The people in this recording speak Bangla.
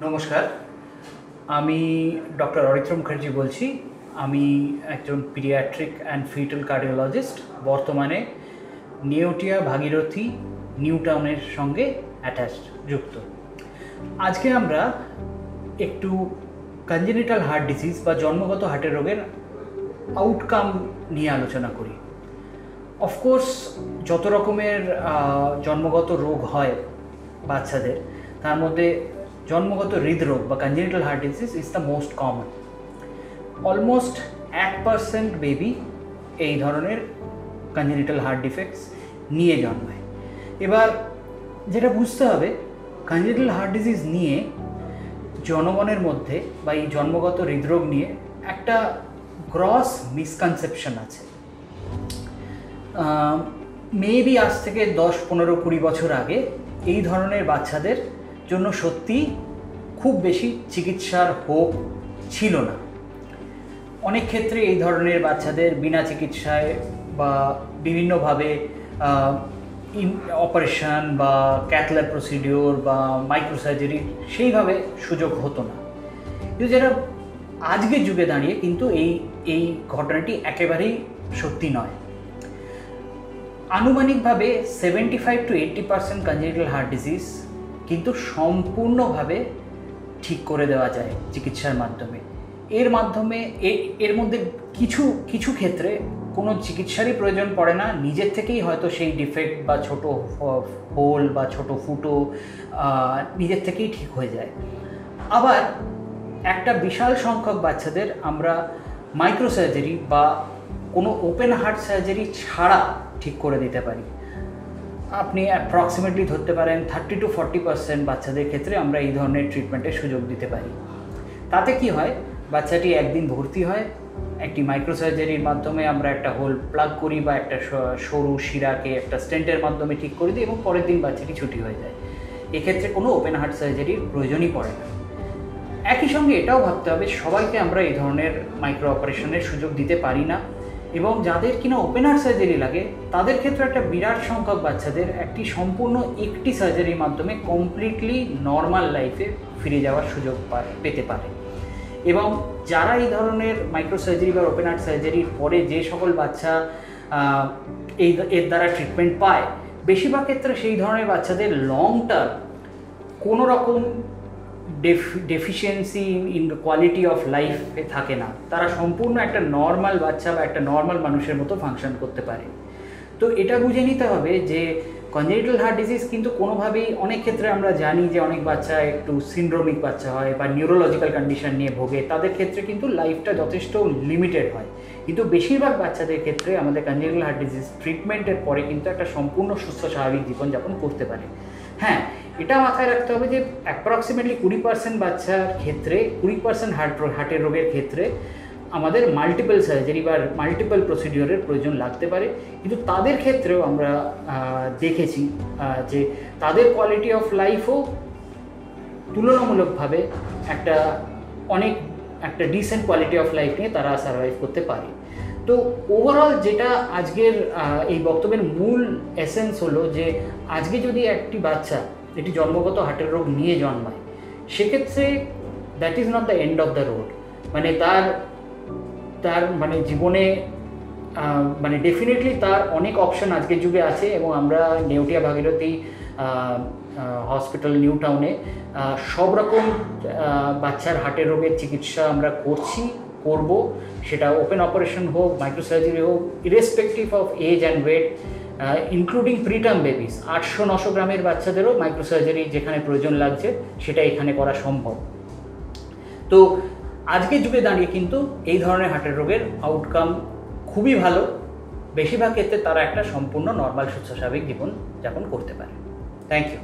নমস্কার, আমি ডক্টর অরিত্র মুখার্জি বলছি। আমি একজন পিডিয়াট্রিক অ্যান্ড ফিটাল কার্ডিওলজিস্ট, বর্তমানে নেওটিয়া ভাগীরথী নিউ টাউনের সঙ্গে অ্যাটাচড যুক্ত। আজকে আমরা একটু কনজেনিটাল হার্ট ডিজিজ বা জন্মগত হার্টের রোগের আউটকাম নিয়ে আলোচনা করি। অফকোর্স যত রকমের জন্মগত রোগ হয় বাচ্চাদের, তার মধ্যে জন্মগত হৃদরোগ বা congenital heart disease is the most common. Almost 1% baby এই ধরনের কনজেনিটাল হার্ট ডিফেক্টস নিয়ে জন্মায়। এবার যেটা বুঝতে হবে, কনজেনিটাল হার্ট ডিজিজ নিয়ে জনগণের মধ্যে বা এই জন্মগত হৃদরোগ নিয়ে একটা গ্রস মিসকনসেপশন আছে। মেবি আজ থেকে 10, 15, 20 বছর আগে এই ধরনের বাচ্চাদের জন্য সত্যি খুব বেশি চিকিৎসার হোপ ছিল না। অনেক ক্ষেত্রে এই ধরনের বাচ্চাদের বিনা চিকিৎসায় বা বিভিন্নভাবে অপারেশন বা ক্যাথল্যাব প্রসিডিওর বা মাইক্রোসার্জারি সেইভাবে সুযোগ হতো না। কিন্তু যেটা আজকের যুগে দাঁড়িয়ে কিন্তু এই ঘটনাটি একেবারেই সত্যি নয়। আনুমানিকভাবে 75 to 80% কনজেনিটাল হার্ট ডিজিজ কিন্তু সম্পূর্ণভাবে ঠিক করে দেওয়া যায় চিকিৎসার মাধ্যমে। এর মধ্যে কিছু ক্ষেত্রে কোনো চিকিৎসারই প্রয়োজন পড়ে না, নিজের থেকেই হয়তো সেই ডিফেক্ট বা ছোট হোল বা ছোট ফুটো নিজের থেকেই ঠিক হয়ে যায়। আবার একটা বিশাল সংখ্যক বাচ্চাদের আমরা মাইক্রোসার্জারি বা কোনো ওপেন হার্ট সার্জারি ছাড়া ঠিক করে দিতে পারি। আপনি অ্যাপ্রক্সিমেটলি ধরতে পারেন 30 to 40% বাচ্চাদের ক্ষেত্রে আমরা এই ধরনের ট্রিটমেন্টের সুযোগ দিতে পারি। তাতে কি হয়, বাচ্চাটি একদিন ভর্তি হয়, একটি মাইক্রোসার্জারির মাধ্যমে আমরা একটা হোল প্লাগ করি বা একটা সরু শিরাকে একটা স্টেন্টের মাধ্যমে ঠিক করে দিই এবং পরের দিন বাচ্চাটি ছুটি হয়ে যায়। এক্ষেত্রে কোনো ওপেন হার্ট সার্জারির প্রয়োজনই পড়ে না। একই সঙ্গে এটাও ভাবতে হবে, সবাইকে আমরা এই ধরনের মাইক্রো অপারেশনের সুযোগ দিতে পারি না এবং যাদের কিনা ওপেন হার্ট সার্জারি লাগে তাদের ক্ষেত্রে একটা বিরাট সংখ্যক বাচ্চাদের একটি সার্জারির মাধ্যমে কমপ্লিটলি নর্মাল লাইফে ফিরে যাওয়ার সুযোগ পেতে পারে। এবং যারা এই ধরনের মাইক্রো সার্জারি বা ওপেন হার্ট সার্জারির পরে যে সকল বাচ্চা এর দ্বারা ট্রিটমেন্ট পায়, বেশিরভাগ ক্ষেত্রে সেই ধরনের বাচ্চাদের লং টার্ম কোনো রকম ডেফিসিয়েন্সি ইন কোয়ালিটি অফ লাইফে থাকে না। তারা সম্পূর্ণ একটা নর্মাল বাচ্চা বা একটা নর্মাল মানুষের মতো ফাংশন করতে পারে। তো এটা বুঝে নিতে হবে যে কনজেনিটাল হার্ট ডিজিজ কিন্তু কোনোভাবেই, অনেক ক্ষেত্রে আমরা জানি যে অনেক বাচ্চা একটু সিন্ড্রোমিক বাচ্চা হয় বা নিউরোলজিক্যাল কন্ডিশন নিয়ে ভোগে, তাদের ক্ষেত্রে কিন্তু লাইফটা যথেষ্ট লিমিটেড হয়। কিন্তু বেশিরভাগ বাচ্চাদের ক্ষেত্রে আমাদের কনজেনিটাল হার্ট ডিজিজ ট্রিটমেন্টের পরে কিন্তু একটা সম্পূর্ণ সুস্থ স্বাভাবিক জীবনযাপন করতে পারে। হ্যাঁ, এটা মাথায় রাখতে হবে যে অ্যাপ্রক্সিমেটলি 20% বাচ্চার ক্ষেত্রে, 20% হার্টের রোগের ক্ষেত্রে আমাদের মাল্টিপল সার্জারি বা মাল্টিপল প্রসিডিওরের প্রয়োজন লাগতে পারে। কিন্তু তাদের ক্ষেত্রেও আমরা দেখেছি যে তাদের কোয়ালিটি অফ লাইফও তুলনামূলকভাবে একটা ডিসেন্ট কোয়ালিটি অফ লাইফ নিয়ে তারা সার্ভাইভ করতে পারে। তো ওভারঅল যেটা আজকের এই বক্তব্যের মূল এসেন্স হলো যে আজকে যদি একটি বাচ্চা এটি জন্মগত হার্টের রোগ নিয়ে জন্মায়, সেক্ষেত্রে that is not the end of the road. মানে তার জীবনে ডেফিনেটলি তার অনেক অপশন আজকের যুগে আছে এবং আমরা নেওটিয়া ভাগীরথী হসপিটাল নিউ টাউনে সব রকম বাচ্চার হার্টের রোগের চিকিৎসা আমরা করব। সেটা ওপেন অপারেশন হোক, মাইক্রোসার্জারি হোক, irrespective of age and weight, including preterm babies. 800-900 গ্রামের বাচ্চাদেরও মাইক্রোসার্জারি যেখানে প্রয়োজন লাগছে সেটা এখানে করা সম্ভব। তো আজকের যুগে দাঁড়িয়ে কিন্তু এই ধরনের হার্টের রোগের আউটকাম খুবই ভালো। বেশিরভাগ ক্ষেত্রে তারা একটা সম্পূর্ণ নর্মাল সুস্থ স্বাভাবিক জীবনযাপন করতে পারে। Thank you.